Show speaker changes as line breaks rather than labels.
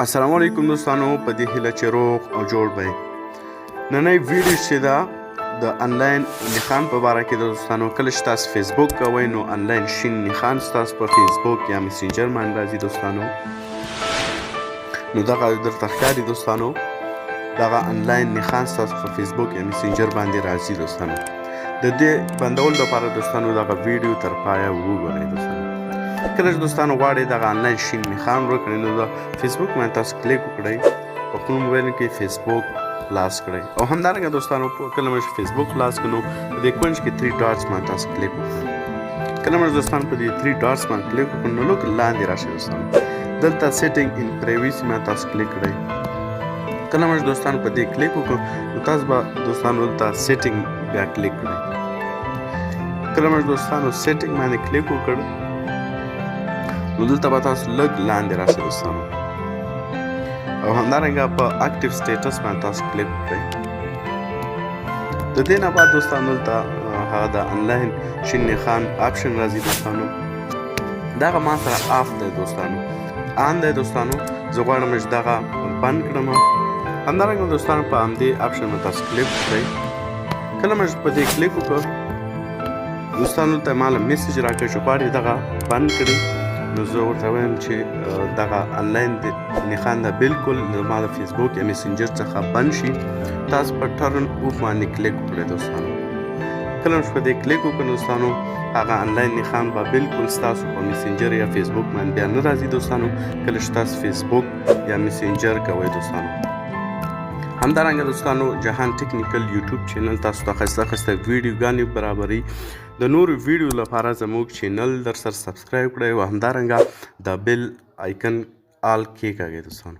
السلام علیکم دوستانو، په دې هیله چې روغ او جوړ به نننۍ ویډیو چې ده د انلاین نښان په باره کې ده دوستانو. کله چې تاسو فیسبوک کوئ نو انلاین شین نښان ستاسو په فیسبوک یا مسنجر باندې راځي دوستانو. نو دغه درته ښکاري دوستانو، دغه انلاین نښان ستاسو په فیسبوک یا مسنجر باندې راځي دوستانو. د دې بندولو لپاره دوستانو دغه ویډیو تر پایه وګورئ دوستانو. کله چې دوستانو غواړئ دغه انلاین شین نښان ورک کړئ نو د فیسبوک باندې تاسو کلیک وکړئ، په خپل موبایل کې فیسبوک خلاص کړئ او همدارنګه دوستانو کله مو فیسبوک خلاص کړو په دې کونج کې 3 ډاټس باندې تاسو کلیک وکړئ. کله مو دوستانو په دې 3 ډاټس باندې کلیک وکړو نو لږ لاندې راشئ دوستانو، دلته سیټینګ ان پرایویسي باندې تاسو کلیک کړئ. کله مو دوستانو په دې کلیک وکړو نو تاسو به دوستانو دلته سیټینګ بیا کلیک کړئ. کله مو دوستانو سیټینګ باندې کلیک وکړ نو دلته به تاسو لږ لاندې راشئ دوستانو او همدارنګه په اکټیو سټیټس باندې تاسو کلیک وکړئ. د دې نه بعد دوستانو دلته هغه د انلاین شین نښان آپشن راځي دوستانو. دغه ما سره آف دی دوستانو، آن دی دوستانو. زه غواړم چې دغه بند کړم. همدارنګه دوستانو په همدې آپشن باندې تاسو کلیک وکړئ. کله مو په دې کلیک وکړ دوستانو ته ماله میسج راکړي چې غواړئ دغه بند کړئ. نو زه ورته وایم چې دغه انلاین نښان ده بالکل ما د فیسبوک یا مسنجر څخه بند شي. تاسو په ټرن اوف باندې کلیک وکړئ دوستانو. کله چې په دې کلیک وکړئ دوستانو هغه انلاین نښان به بالکل ستاسو په مسنجر یا فیسبوک باندې بیا نه راځي دوستانو کله چې تاسو فیسبوک یا مسنجر کوئ دوستانو. همدارنګه دوستانو جهان ټیکنیکل یوټیوب چینل تاسو ته ښایسته ویډیوګانې برابري. د نورو ویډیو لپاره زموږ چینل در سره سبسکرایب کړئ او همدارنګه د بیل آیکن آل کېکاږئ دوستانو.